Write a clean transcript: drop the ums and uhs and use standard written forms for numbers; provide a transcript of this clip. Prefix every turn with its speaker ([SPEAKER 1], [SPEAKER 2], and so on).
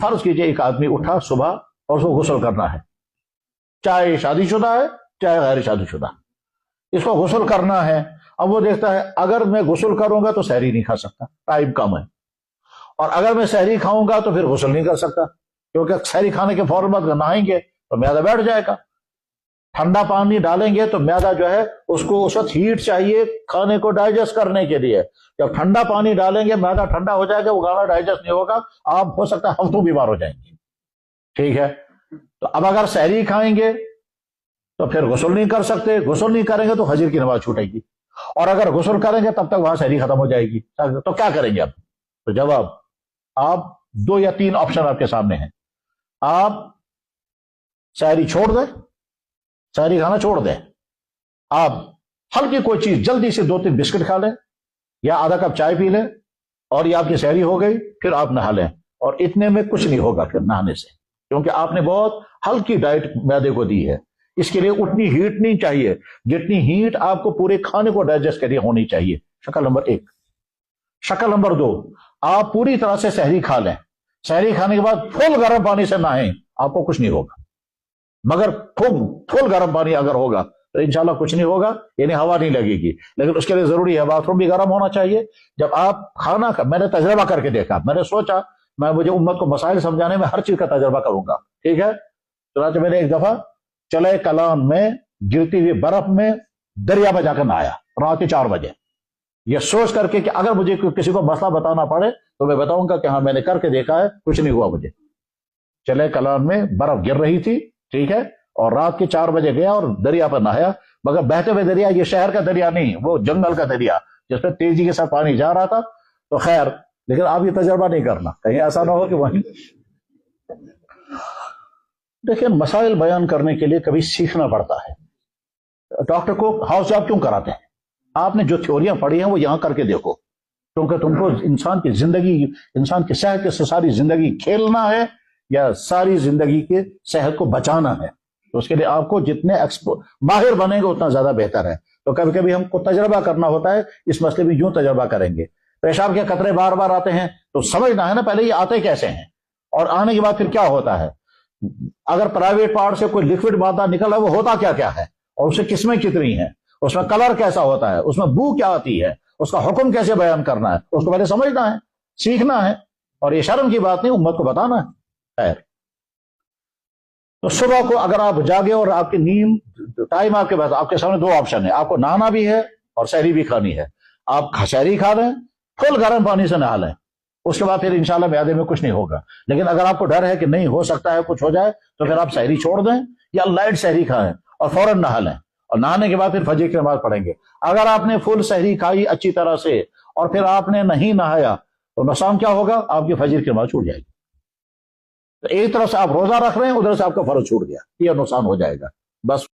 [SPEAKER 1] فرض کیجئے ایک آدمی اٹھا صبح اور اس کو غسل کرنا ہے، چاہے شادی شدہ ہے چاہے غیر شادی شدہ، اس کو غسل کرنا ہے۔ اب وہ دیکھتا ہے اگر میں غسل کروں گا تو سحری نہیں کھا سکتا، ٹائم کم ہے، اور اگر میں سحری کھاؤں گا تو پھر غسل نہیں کر سکتا، کیونکہ سحری کھانے کے فوراً بعد نہائیں گے تو معدہ بیٹھ جائے گا، ٹھنڈا پانی ڈالیں گے تو معدہ جو ہے اس کو اس وقت ہیٹ چاہیے کھانے کو ڈائجسٹ کرنے کے لیے، جب ٹھنڈا پانی ڈالیں گے معدہ ٹھنڈا ہو جائے گا، وہ کھانا ڈائجسٹ نہیں ہوگا، آپ ہو سکتا ہے ہفتوں بیمار ہو جائیں گے، ٹھیک ہے۔ تو اب اگر سحری کھائیں گے تو پھر غسل نہیں کر سکتے، غسل نہیں کریں گے تو فجر کی نماز چھوٹے گی، اور اگر غسل کریں گے تب تک وہاں سحری ختم ہو جائے گی، تو کیا کریں گے اب؟ تو جواب، آپ 2 یا 3 آپشن آپ کے سامنے ہیں، آپ سحری چھوڑ دیں، سحری کھانا چھوڑ دیں، آپ ہلکی کوئی چیز جلدی سے 2-3 بسکٹ کھا لیں یا آدھا کپ چائے پی لیں، اور یہ آپ کی سحری ہو گئی، پھر آپ نہا لیں، اور اتنے میں کچھ نہیں ہوگا پھر نہانے سے، کیونکہ آپ نے بہت ہلکی ڈائٹ معدے کو دی ہے، اس کے لیے اتنی ہیٹ نہیں چاہیے جتنی ہیٹ آپ کو پورے کھانے کو ڈائجسٹ کے لیے ہونی چاہیے۔ شکل نمبر 1۔ شکل نمبر 2، آپ پوری طرح سے سحری کھا لیں، سحری کھانے کے بعد پھول گرم پانی سے نہائیں، آپ کو کچھ نہیں ہوگا، مگر پھول گرم پانی اگر ہوگا تو انشاءاللہ کچھ نہیں ہوگا، یعنی ہوا نہیں لگے گی، لیکن اس کے لیے ضروری ہے باتھ روم بھی گرم ہونا چاہیے۔ جب آپ کھانا میں نے تجربہ کر کے دیکھا، میں نے سوچا مجھے امت کو مسائل سمجھانے میں ہر چیز کا تجربہ کروں گا، ٹھیک ہے۔ چنانچہ میں نے ایک دفعہ چلے کلان میں گرتی ہوئی برف میں دریا میں جا کر نہایا رات کے 4 بجے، یہ سوچ کر کے کہ اگر مجھے کسی کو مسئلہ بتانا پڑے تو میں بتاؤں گا کہ ہاں میں نے کر کے دیکھا ہے، کچھ نہیں ہوا مجھے۔ چلے کلان میں برف گر رہی تھی، ٹھیک ہے، اور رات کے 4 بجے گیا اور دریا پر نہایا، مگر بہتے ہوئے دریا، یہ شہر کا دریا نہیں، وہ جنگل کا دریا جس پہ تیزی کے ساتھ پانی جا رہا تھا، تو خیر، لیکن آپ یہ تجربہ نہیں کرنا، کہیں ایسا نہ ہو کہ وہیں۔ دیکھیں، مسائل بیان کرنے کے لیے کبھی سیکھنا پڑتا ہے۔ ڈاکٹر کو ہاؤس جاب کیوں کراتے ہیں؟ آپ نے جو تھیوریاں پڑھی ہیں وہ یہاں کر کے دیکھو، کیونکہ تم کو انسان کی زندگی، انسان کی صحت کے سے ساری زندگی کھیلنا ہے یا ساری زندگی کے صحت کو بچانا ہے، تو اس کے لیے آپ کو جتنے ماہر بنیں گے اتنا زیادہ بہتر ہے۔ تو کبھی کبھی ہم کو تجربہ کرنا ہوتا ہے، اس مسئلے میں یوں تجربہ کریں گے، پیشاب کے قطرے بار بار آتے ہیں تو سمجھنا ہے نا پہلے یہ آتے کیسے ہیں، اور آنے کے بعد پھر کیا ہوتا ہے، اگر پرائیویٹ پارٹ سے کوئی لکوڈ مادہ نکلا ہے وہ ہوتا کیا کیا ہے، اور اسے قسمیں کتنی ہیں، اس میں کلر کیسا ہوتا ہے، اس میں بو کیا آتی ہے، اس کا حکم کیسے بیان کرنا ہے، اس کو پہلے سمجھنا ہے، سیکھنا ہے، اور یہ شرم کی بات نہیں، امت کو بتانا ہے۔ خیر، تو صبح کو اگر آپ جاگے اور آپ کی نیند ٹائم آپ کے پاس، آپ کے سامنے 2 آپشن ہیں، آپ کو نہانا بھی ہے اور سحری بھی کھانی ہے، آپ سحری کھا لیں، فل گرم پانی سے نہا لیں، اس کے بعد پھر انشاءاللہ معدے میں کچھ نہیں ہوگا۔ لیکن اگر آپ کو ڈر ہے کہ نہیں ہو سکتا ہے کچھ ہو جائے تو پھر آپ سحری چھوڑ دیں یا لائٹ سحری کھائیں اور فوراً نہا لیں، اور نہانے کے بعد پھر فجر کی نماز پڑھیں گے۔ اگر آپ نے فل سحری کھائی اچھی طرح سے اور پھر آپ نے نہیں نہایا تو نقصان کیا ہوگا، آپ کی فجر کی نماز چھوٹ جائے گی۔ تو ایک طرف سے آپ روزہ رکھ رہے ہیں، ادھر سے آپ کا فرض چھوٹ گیا، یہ نقصان ہو جائے گا، بس۔